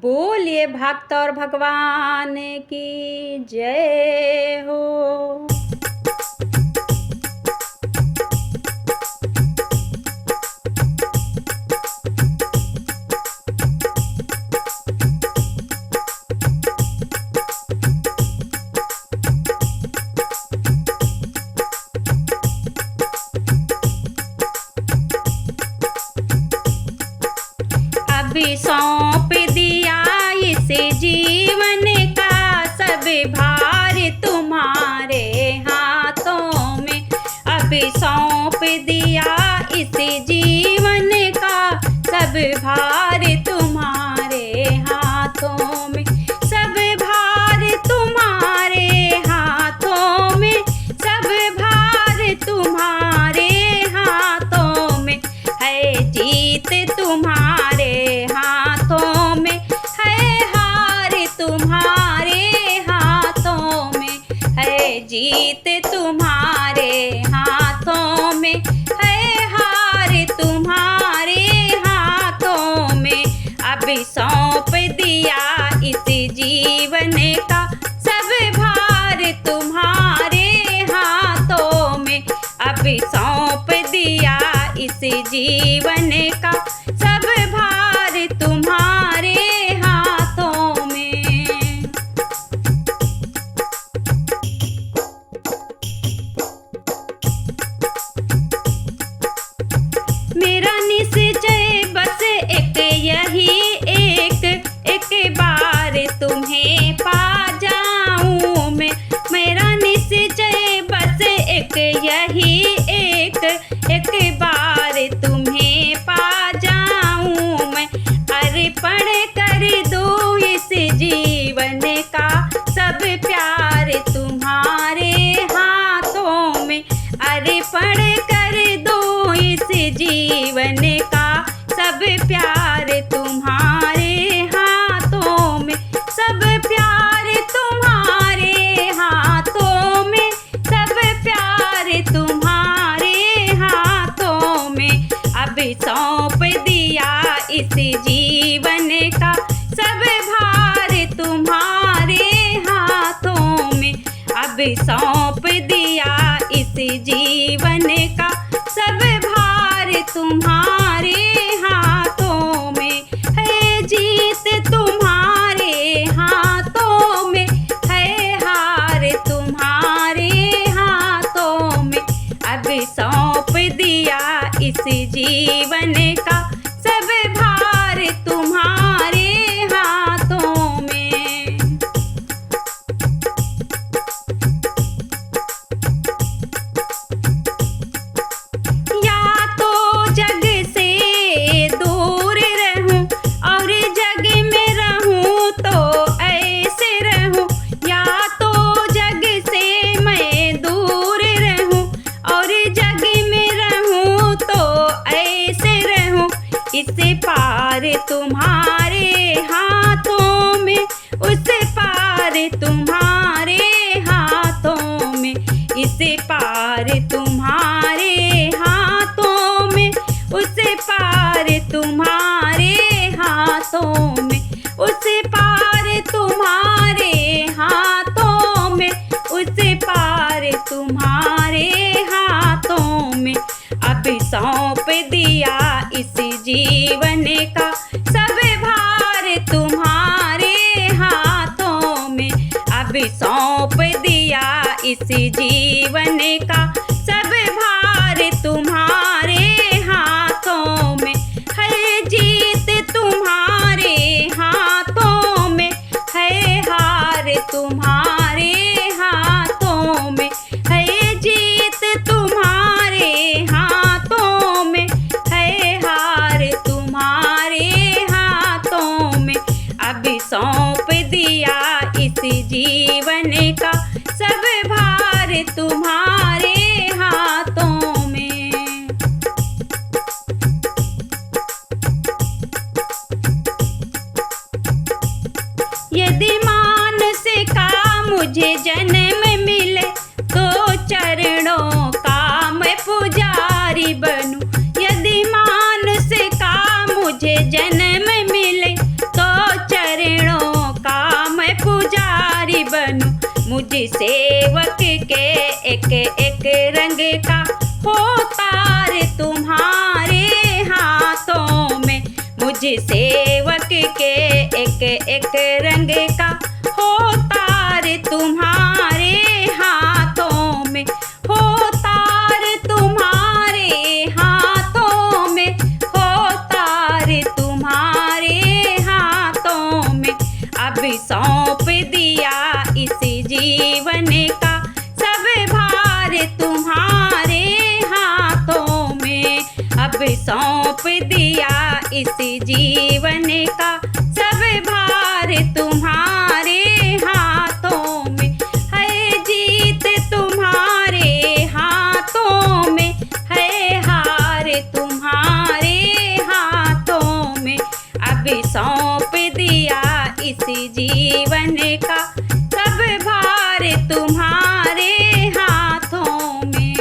बोलिए भक्त और भगवान की जय हो। अभी सौंप दिया इस जीवन का सब भार तुम्हारे हाथों में। अभी सौंप दिया इस जीवन का सब भार तुम्हारे हाथों में। सब भार तुम्हारे हाथों में, सब भार तुम्हारे हाथों में। है जीत तुम्हारे हाथों में, है हार तुम्हारे हाथों में। है जीत तुम्हारे हाथों में, है हार तुम्हारे हाथों में। अभी सौंप दिया इस जीवन का सब भार तुम्हारे हाथों में। अभी सौंप दिया इस जीवन का सब भार तुम्हारे हाथों में। मेरा निश्चय बस एक यही एक बार तुम्हें पा जाऊं मैं। मेरा निश्चय बस एक यही एक बार तुम्हें पा जाऊं मैं। अर्पण कर दो इस जीवन का सब प्यार तुम्हारे हाथों में। अर्पण कर दो इस जीवन का सब प्यार तुम्हारे हाथों में। सब प्यार तुम्हारे हाथों में, सब प्यार तुम्हारे हाथों में। अभी सौंप दिया इस जीवन का सब भार तुम्हारे हाथों में। अभी सौंप दिया इस जीवन का सब भार तुम्हारे हाथों में। है जीत तुम्हारे हाथों में, है हार तुम्हारे हाथों में। अभी सौंप दिया इस जीवन का सब भार तुम्हारे हाथों में। या तो जग से दूर रहूं और जग में रहूं तो ऐसे रहूं। या तो जग से मैं दूर रहूं और जग में रहूं तो ऐसे रहूं। इससे पार तुम्हारे हाथों में, उससे पार तुम्हारे हाथों में। इससे पार तुम्हारे हाथों में, उससे पार तुम्हारे हाथों में। उससे पार तुम्हारे हाथों में, उससे पार तुम्हारे हाथों में। अभी सौंप दिया इस जीवन का सब भार तुम्हारे हाथों में। अभी सौंप दिया इस जीवन का सब भार तुम्हारे हाथों में। है जीत तुम्हारे हाथों में, है हार तुम्हारे हाथों में। है जीत तुम्हारे हाथों में, है हार तुम्हारे हाथों में। अभी सौंप दिया इस जीवन का सब भार तुम्हारे हाथों में। यदि मानस का मुझे जन्म मिले तो चरणों का मैं पुजारी बनूं। यदि मानस का मुझे जन्म मिले तो चरणों सेवक के एक एक रंग का हो तार तुम्हारे हाथों में। मुझ सेवक के एक एक रंग का हो तार तुम्हारे हाथों में, हो तार तुम्हारे हाथों में, हो तार तुम्हारे हाथों में। अब सौंप दिया इस जीवन का सब भार तुम्हारे हाथों में। अब सौंप दिया इस जीवन का सब भार तुम्हारे हाथों में। है जीत तुम्हारे हाथों में, है हार तुम्हारे हाथों में। अब सौंप दिया इस जीवन का सब भार तुम्हारे हाथों में।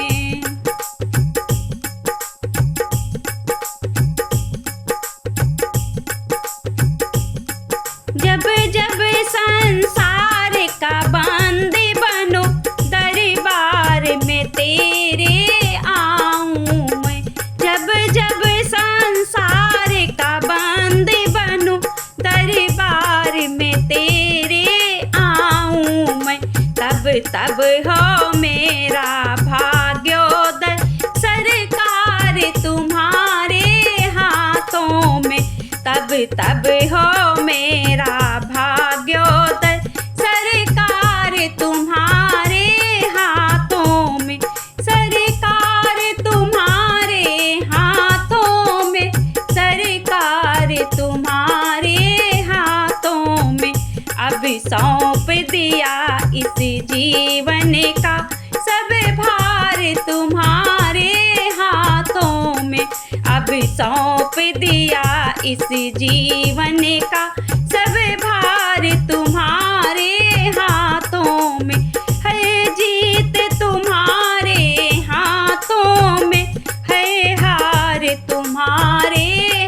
जब जब संसार का बंदी बनो दरबार में तेरे आऊं मैं। जब जब संसार का बंदी बनूं दरबार में तेरे आऊं मैं। तब तब हो मेरा भाग्योदय सरकार तुम्हारे हाथों में। तब तब हो मेरा भाग्योदय सरकार तुम्हारे हाथों में। सरकार तुम्हारे हाथों में, सरकार तुम्हारे हाथों में। अब सौंप दिया इस जीवन का सब भार तुम्हारे हाथों में। अब सौंप दिया इस जीवन का सब भार तुम्हारे हाथों में। है जीत तुम्हारे हाथों में, है हार तुम्हारे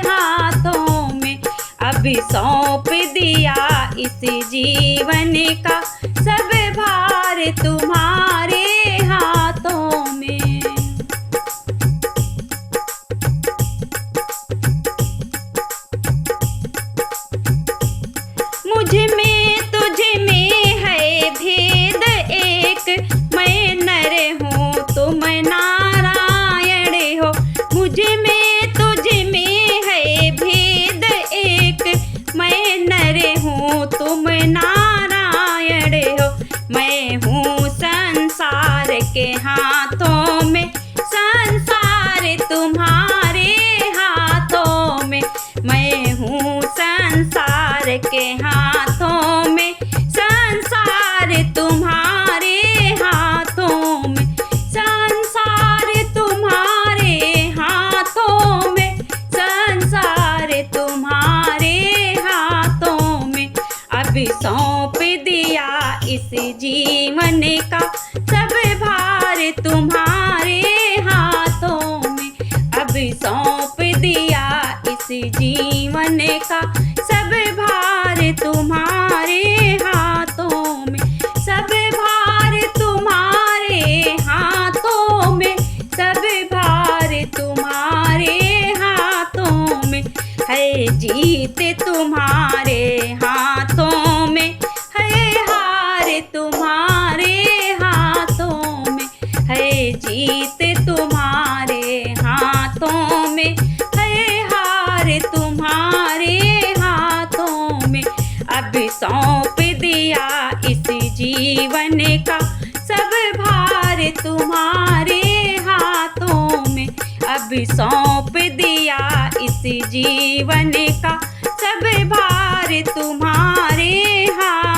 हाथों में। अब सौंप दिया इस जीवन का सब भार तुम्हारे हाथों में। मुझ में तुझ में है भेद एक, मैं नर हूँ तुम नारायण हो। मुझ में तुझ में है भेद एक, मैं नर हूँ तुम नारायण हो। मैं हूँ संसार के हाथों में, संसार तुम्हारे हाथों में। मैं हूँ संसार के हाथों में, संसार तुम्हारे हाथों में। संसार तुम्हारे हाथों में, संसार तुम्हारे हाथों में। अब सौंप दिया इस जीवन का सब भार तुम्हारे हाथों में। अब सौंप दिया इस जीवन का सब भार तुम्हारे हाथों में। सब भार तुम्हारे हाथों में, सब भार तुम्हारे हाथों में। है जीत तुम्हारे हाथों में, है हार तुम्हारे हाथों में। है जीत तुम्हारे हाथों में, है हार तुम्हारे हाथों में। अब सौंप दिया इस जीवन का सब भार तुम्हारे हाथों में। अब सौंप दिया इस जीवन का सब भार तुम्हारे हाथ।